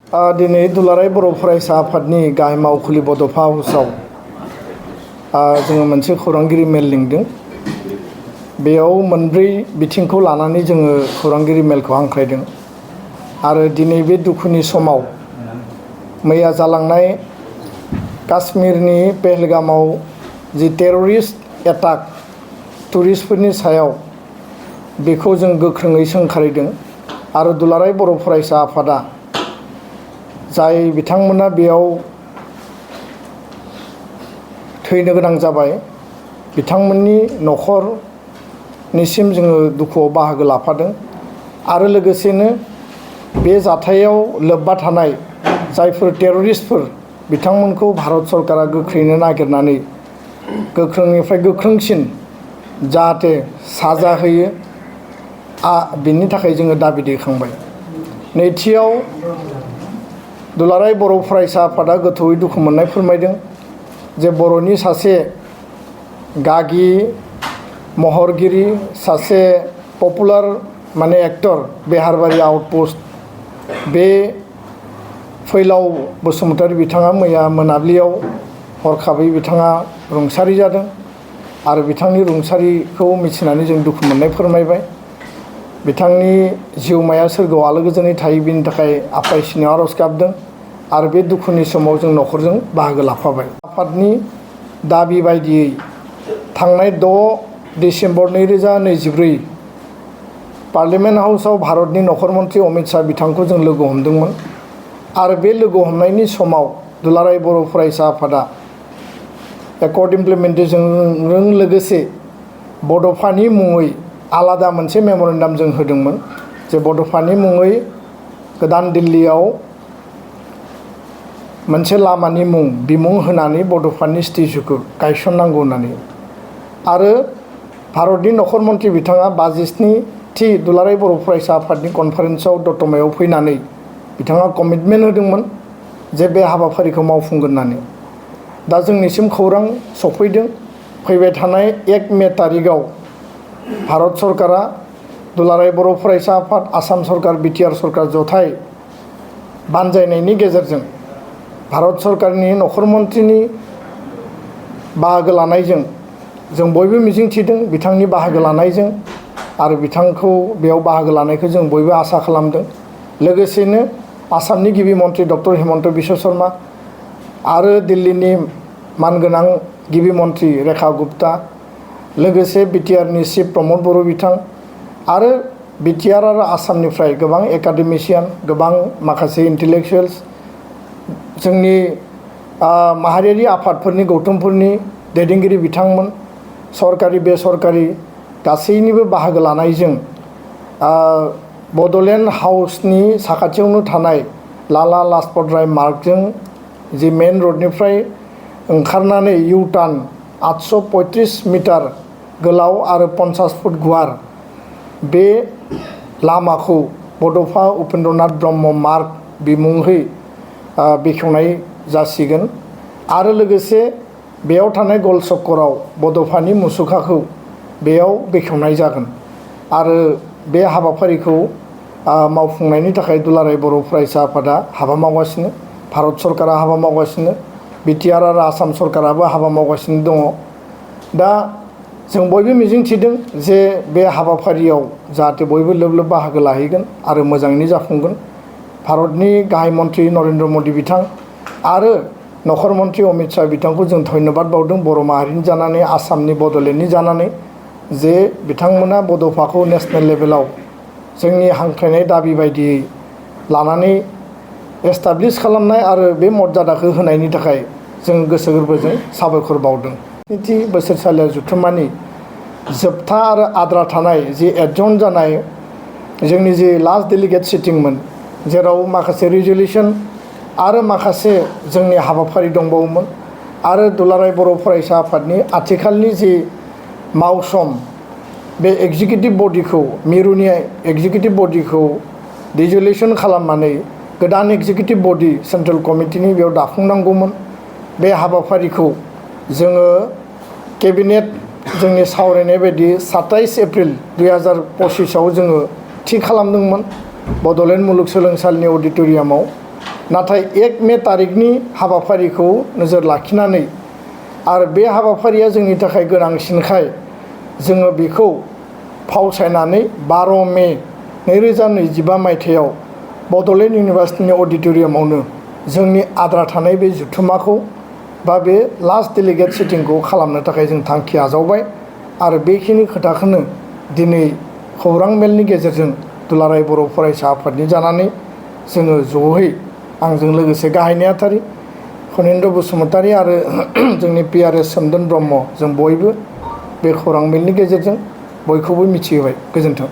दिनै दुलाराय बर' फरायसा आफादनि गाहाय मावखुलि बड'फा हाउसाव जोङो मोनसे खौरांगिरि मेल लिंदों। बेयाव मोनब्रै बिथिंखौ लानानै जोङो खौरांगिरि मेलखौ हांख्रायदों आरो दिनै बे दुखुनि समाव मैया जालांनाय काश्मीरनि पहलगामाव जि टेररिस्ट एटाक टुरिस्टफोरनि सायाव बेखौ जों गोख्रोङै सोंखारिदों आरो दुलाराय बर' फरायसा आफादा जाय बिथांमोना बेयाव थैनो गोनां जाबाय बिथांमोननि न'खरनिसिम जोङो दुखुआव बाहागो लाफादों आरो लोगोसेनो बे जाथायाव लोब्बा थानाय जायफोर टेररिस्टफोर बिथांमोनखौ भारत सरकारा गोख्रैनो नागिरनानै गोख्रोंनिफ्राय गोख्रोंसिन जाहाथे साजा होयो बिनि थाखाय जोङो दाबि दैखांबाय। नैथियाव दुलाराय बर' फरायसा आफादा गोथौयै दुखु मोननाय फोरमायदों जे बर'नि सासे गागि महरगिरि सासे पपुलार माने एक्टर बेहारबारि आउटपस्ट बे फैलाव बसुमतारी बिथाङा मैया मोनाबिलियाव हरखाबै बिथाङा रुंसारि जादों आरो बिथांनि रुंसारिखौ मिथिनानै जों दुखु मोननाय फोरमायबाय। बिथांनि जिउमाया सोरगोआव आलो गोजोनै थायो बिनि थाखाय आफा इसोरनियाव आर'ज गाबदों आरो बे दुखुनि समाव जों न'खरजों बाहागो लाफाबाय। आफादनि दाबि बायदियै थांनाय 6 डिसेम्बर 2024 पार्लियामेन्ट हाउसाव भारतनि न'खर मन्थ्रि अमित शाह बिथांखौ जों लोगो हमदोंमोन आरो बे लोगो हमनायनि समाव दुलाराय बर' फरायसा आफादा एकर्ड इमप्लिमेन्टेशनजों लोगोसे बड'फानि मुङै आलादा मोनसे मेम'रेन्डाम जों होदोंमोन जे बड'फानि मुङै गोदान दिल्लीयाव मोनसे लामानि बिमुं होनानै बड'फानि स्टेचुखौ गायसननांगौ होननानै आरो भारतनि न'खर मन्थ्रि बिथाङा 57थि दुलाराय बर' फरायसा आफादनि कनफारेन्सआव दतमायाव फैनानै बिथाङा कमिटमेन्ट होदोंमोन जे बे हाबाफारिखौ मावफुंगोन होननानै। दा जोंनिसिम खौरां सफैदों फैबाय थानाय 1 मे थारिखआव भारत सरकारा दुलाराय बर' फरायसा आफाद आसाम सरकार बिटिआर सरकार जथाय बानजायनायनि गेजेरजों भारत सरकारनि न'खर मन्थ्रिनि बाहागो लानायजों जों बयबो मिजिंथिदों बिथांनि बाहागो लानायजों आरो बिथांखौ बेयाव बाहागो लानायखौ जों बयबो आसा खालामदों। लोगोसेनो आसामनि गिबि मन्थ्रि डक्टर हिमन्त बिश्व शर्मा आरो दिल्लीनि मानगोनां गिबि मन्थ्रि रेखा गुप्ता लोगोसे बिटिआरनि चिफ प्रमद बर' बिथां आरो बिटिआर आरो आसामनिफ्राय गोबां एकाडेमिशियान गोबां माखासे इन्टेलेक्सुवेल्स जोंनि माहारियारि आफादफोरनि गौथुमफोरनि दैदेनगिरि बिथांमोन सरकारि बेसरकारि गासैनिबो बाहागो लानायजों बड'लेण्ड हाउसनि साखाथियावनो थानाय लाला लाजपत राय मार्गजों जि मेन रडनिफ्राय ओंखारनानै इउ टार्न 835 मिटार गोलाव आरो 50 फुट गुवार बे लामाखौ बड'फा उपेन्द्रनाथ ब्रह्म मार्ग बिमुङै बेखेवनाय जासिगोन आरो लोगोसे बेयाव थानाय गल चक्कराव बड'फानि मुसुखाखौ बेयाव बेखेवनाय जागोन आरो बे हाबाफारिखौ मावफुंनायनि थाखाय दुलाराय बर' फरायसा आफादा हाबा मावगासिनो भारत सरकारा हाबा मावगासिनो बिटिआर आरो आसाम सरकाराबो हाबा मावगासिनो दङ। दा जों बयबो मिजिंथिदों जे बे हाबाफारियाव जाहाथे बयबो लोब लोब बाहागो लाहैगोन आरो मोजाङैनो जाफुंगोन। भारतनि गाहाय मन्थ्रि नरेन्द्र मदि बिथां आरो न'खर मन्थ्रि अमित शाह बिथांखौ जों धन्यबाद बावदों बर' माहारिनि जानानै आसामनि बड'लेण्डनि जानानै जे बिथांमोना बड'फाखौ नेसनेल लेभेलाव जोंनि हांख्रायनाय दाबि बायदियै लानानै एस्टाब्लिश खालामनाय आरो बे मर्यादाखौ होनायनि थाखाय जों गोसो गोरबोजों साबायखर बावदों। स्निथि बोसोरसालिया जथुम्मानि जोबथा आरो आद्रा थानाय जि एडजर्न जानाय जोंनि जि लास्ट डेलिगेट सिटिंमोन जेराव माखासे रिजलिउसन आरो माखासे जोंनि हाबाफारि दंबावोमोन आरो दुलाराय बर' फरायसा आफादनि आथिखालनि जि मावसम बे एग्जिकिउटिभ बडिखौ मिरुनि एग्जिकिउटिभ बडिखौ रिजलिउसन खालामनानै गोदान एग्जिकिउटिभ बडि सेन्ट्रेल कमिटिनि बेयाव दाफुंनांगौमोन। बे हाबाफारिखौ जोङो केबिनेट जोंनि सावरायनाय बायदि 27 एप्रिल 2025 जोङो थि खालामदोंमोन बड'लेण्ड मुलुगसोलोंसालिनि अडिट'रियामाव नाथाय 1 मे तारिखनि हाबाफारिखौ नोजोर लाखिनानै आरो बे हाबाफारिया जोंनि थाखाय गोनांसिनखाय जोङो बेखौ फावसायनानै 12 मे 2025 मायथाइयाव बड'लेण्ड इउनिभार्सिटिनि अडिट'रियामावनो जोंनि आद्रा थानाय बे जथुम्माखौ बा बे लास्ट डेलिगेट सिटिंखौ खालामनो थाखाय जों थांखि आजावबाय आरो बेखिनि खोथाखौनो दिनै खौरां मेलनि गेजेरजों दुलाराय बर' फरायसा आफादनि जानानै जोङो जयै आंजों लोगोसे गाहाय नेहाथारि खनिन्द्र बसुमतारी आरो जोंनि PRS सोमदोन ब्रह्म जों बयबो बे खौरां मेलनि गेजेरजों बयखौबो मिथिहोबाय। गोजोन्थों।